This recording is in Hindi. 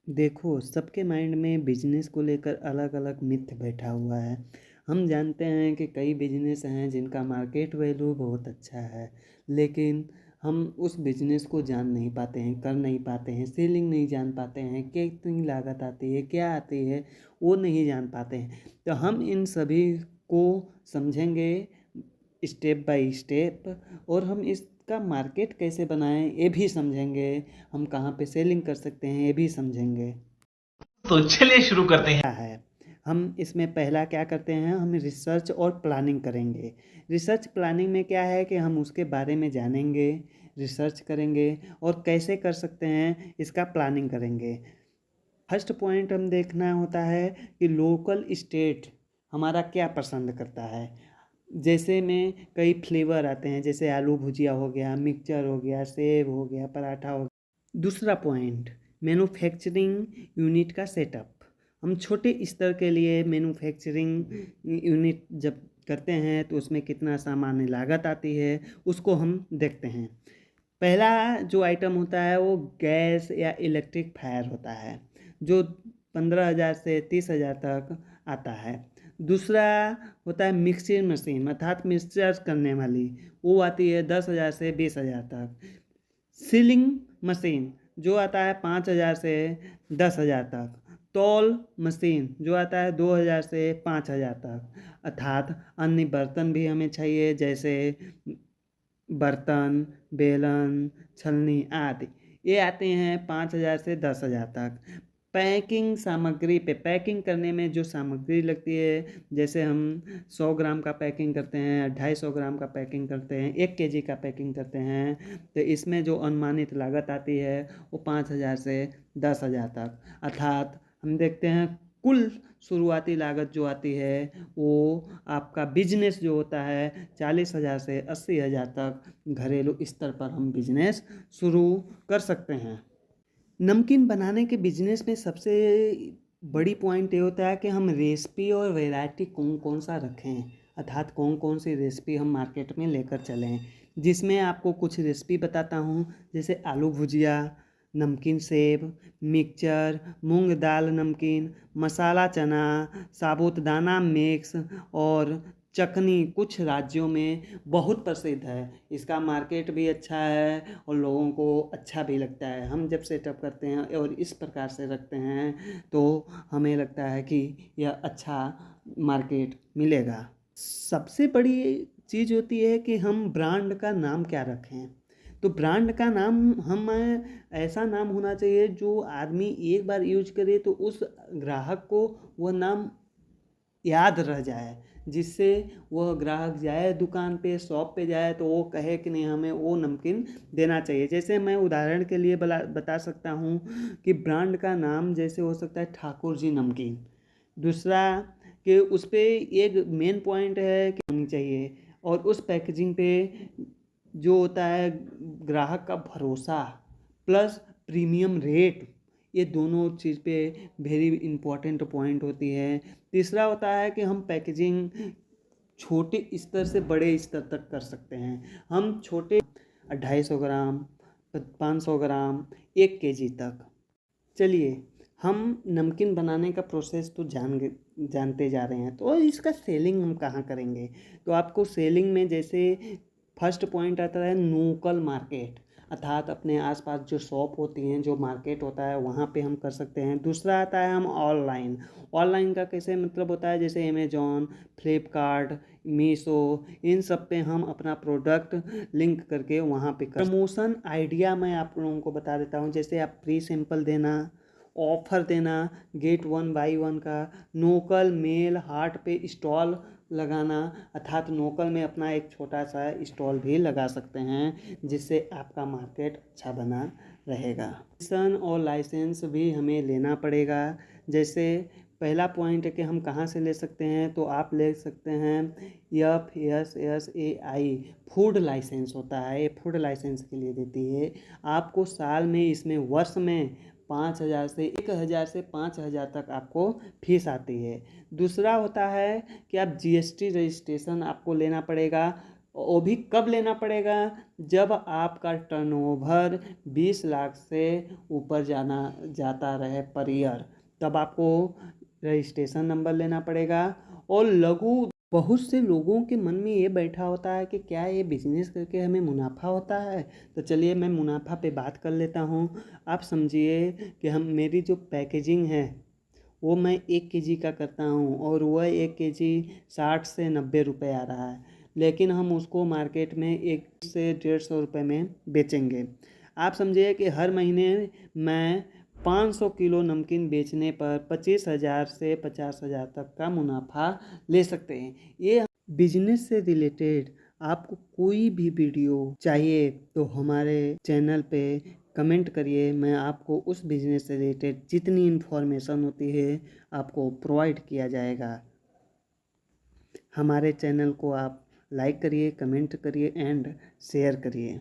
देखो, सबके माइंड में बिजनेस को लेकर अलग-अलग मिथ बैठा हुआ है। हम जानते हैं कि कई बिजनेस हैं जिनका मार्केट वैल्यू बहुत अच्छा है, लेकिन हम उस बिजनेस को जान नहीं पाते हैं, कर नहीं पाते हैं, सेलिंग नहीं जान पाते हैं, कितनी लागत आती है, क्या आती है, वो नहीं जान पाते हैं। तो हम इन सभी को समझेंगे स्टेप बाय स्टेप, और हम इसका मार्केट कैसे बनाएं ये भी समझेंगे। हम कहाँ पे सेलिंग कर सकते हैं ये भी समझेंगे। तो चलिए शुरू करते हैं। क्या है, हम इसमें पहला क्या करते हैं, हम रिसर्च और प्लानिंग करेंगे। रिसर्च प्लानिंग में क्या है कि हम उसके बारे में जानेंगे, रिसर्च करेंगे और कैसे कर सकते हैं इसका प्लानिंग करेंगे। फर्स्ट पॉइंट हम देखना होता है कि लोकल स्टेट हमारा क्या पसंद करता है। जैसे में कई फ्लेवर आते हैं, जैसे आलू भुजिया हो गया, मिक्सचर हो गया, सेव हो गया, पराठा हो गया। दूसरा पॉइंट, मैन्युफैक्चरिंग यूनिट का सेटअप। हम छोटे स्तर के लिए मैन्युफैक्चरिंग यूनिट जब करते हैं तो उसमें कितना सामान्य लागत आती है उसको हम देखते हैं। पहला जो आइटम होता है वो गैस या इलेक्ट्रिक फायर होता है, जो 15,000 से 30,000 तक आता है। दूसरा होता है मिक्सिंग मशीन, अर्थात मिक्सचर करने वाली, वो आती है 10,000 से 20,000 तक। सीलिंग मशीन जो आता है 5,000 से 10,000 तक। तौल मशीन जो आता है 2,000 से 5,000 तक। अर्थात अन्य बर्तन भी हमें चाहिए, जैसे बर्तन, बेलन, छलनी आदि, ये आते हैं 5,000 से 10,000 तक। पैकिंग सामग्री पे, पैकिंग करने में जो सामग्री लगती है, जैसे हम 100 ग्राम का पैकिंग करते हैं, 250 ग्राम का पैकिंग करते हैं, 1 केजी का पैकिंग करते हैं, तो इसमें जो अनुमानित लागत आती है वो 5,000 से 10,000 तक। अर्थात हम देखते हैं कुल शुरुआती लागत जो आती है वो आपका बिजनेस जो होता है 40,000 से 80,000 तक घरेलू स्तर पर हम बिजनेस शुरू कर सकते हैं। नमकीन बनाने के बिजनेस में सबसे बड़ी पॉइंट ये होता है कि हम रेसिपी और वैरायटी कौन कौन सा रखें, अर्थात कौन कौन सी रेसिपी हम मार्केट में लेकर चलें। जिसमें आपको कुछ रेसिपी बताता हूँ, जैसे आलू भुजिया, नमकीन सेव, मिक्सचर, मूंग दाल नमकीन, मसाला चना, साबूदाना मिक्स और चटनी कुछ राज्यों में बहुत प्रसिद्ध है। इसका मार्केट भी अच्छा है और लोगों को अच्छा भी लगता है। हम जब सेटअप करते हैं और इस प्रकार से रखते हैं तो हमें लगता है कि यह अच्छा मार्केट मिलेगा। सबसे बड़ी चीज़ होती है कि हम ब्रांड का नाम क्या रखें। तो ब्रांड का नाम हम ऐसा नाम होना चाहिए जो आदमी एक बार यूज करे तो उस ग्राहक को वह नाम याद रह जाए, जिससे वह ग्राहक जाए दुकान पे, शॉप पे जाए तो वो कहे कि नहीं, हमें वो नमकीन देना चाहिए। जैसे मैं उदाहरण के लिए बता सकता हूँ कि ब्रांड का नाम जैसे हो सकता है ठाकुर जी नमकीन। दूसरा कि उस पर एक मेन पॉइंट है कि होनी चाहिए, और उस पैकेजिंग पे जो होता है ग्राहक का भरोसा प्लस प्रीमियम रेट, ये दोनों चीज़ पे वेरी इम्पोर्टेंट पॉइंट होती है। तीसरा होता है कि हम पैकेजिंग छोटे स्तर से बड़े स्तर तक कर सकते हैं। हम छोटे 250 ग्राम, 500 ग्राम, 1 केजी तक। चलिए, हम नमकीन बनाने का प्रोसेस तो जानते जा रहे हैं, तो इसका सेलिंग हम कहाँ करेंगे। तो आपको सेलिंग में जैसे फर्स्ट पॉइंट आता है लोकल मार्केट, अर्थात अपने आसपास जो शॉप होती हैं, जो मार्केट होता है वहाँ पे हम कर सकते हैं। दूसरा आता है हम ऑनलाइन। ऑनलाइन का कैसे मतलब होता है, जैसे अमेजोन, फ्लिपकार्ट, मीशो, इन सब पे हम अपना प्रोडक्ट लिंक करके वहाँ पे कर। प्रमोशन आइडिया मैं आप लोगों को बता देता हूँ, जैसे आप फ्री सैंपल देना, ऑफर देना, गेट 1 बाई 1 का, लोकल मेल हाट पे स्टॉल लगाना, अर्थात लोकल में अपना एक छोटा सा स्टॉल भी लगा सकते हैं, जिससे आपका मार्केट अच्छा बना रहेगा। लाइसेंस और लाइसेंस भी हमें लेना पड़ेगा। जैसे पहला पॉइंट है कि हम कहाँ से ले सकते हैं, तो आप ले सकते हैं FSSAI फूड लाइसेंस होता है, ये फूड लाइसेंस के लिए देती है। आपको साल में, इसमें वर्ष में 5,000 से 1,000 से 5,000 तक आपको फीस आती है। दूसरा होता है कि आप GST रजिस्ट्रेशन आपको लेना पड़ेगा, वो भी कब लेना पड़ेगा, जब आपका टर्नओवर 20 लाख से ऊपर जाता रहे पर ईयर, तब आपको रजिस्ट्रेशन नंबर लेना पड़ेगा। और बहुत से लोगों के मन में ये बैठा होता है कि क्या ये बिजनेस करके हमें मुनाफा होता है। तो चलिए मैं मुनाफा पे बात कर लेता हूँ। आप समझिए कि मेरी जो पैकेजिंग है वो मैं 1 kg का करता हूँ और वह 1 kg 60 से 90 रुपये आ रहा है, लेकिन हम उसको मार्केट में 1 से 150 रुपये में बेचेंगे। आप समझिए कि हर महीने मैं 500 किलो नमकीन बेचने पर 25,000 से 50,000 तक का मुनाफा ले सकते हैं। ये बिजनेस से रिलेटेड आपको कोई भी वीडियो चाहिए तो हमारे चैनल पे कमेंट करिए, मैं आपको उस बिजनेस से रिलेटेड जितनी इन्फॉर्मेशन होती है आपको प्रोवाइड किया जाएगा। हमारे चैनल को आप लाइक करिए, कमेंट करिए एंड शेयर करिए।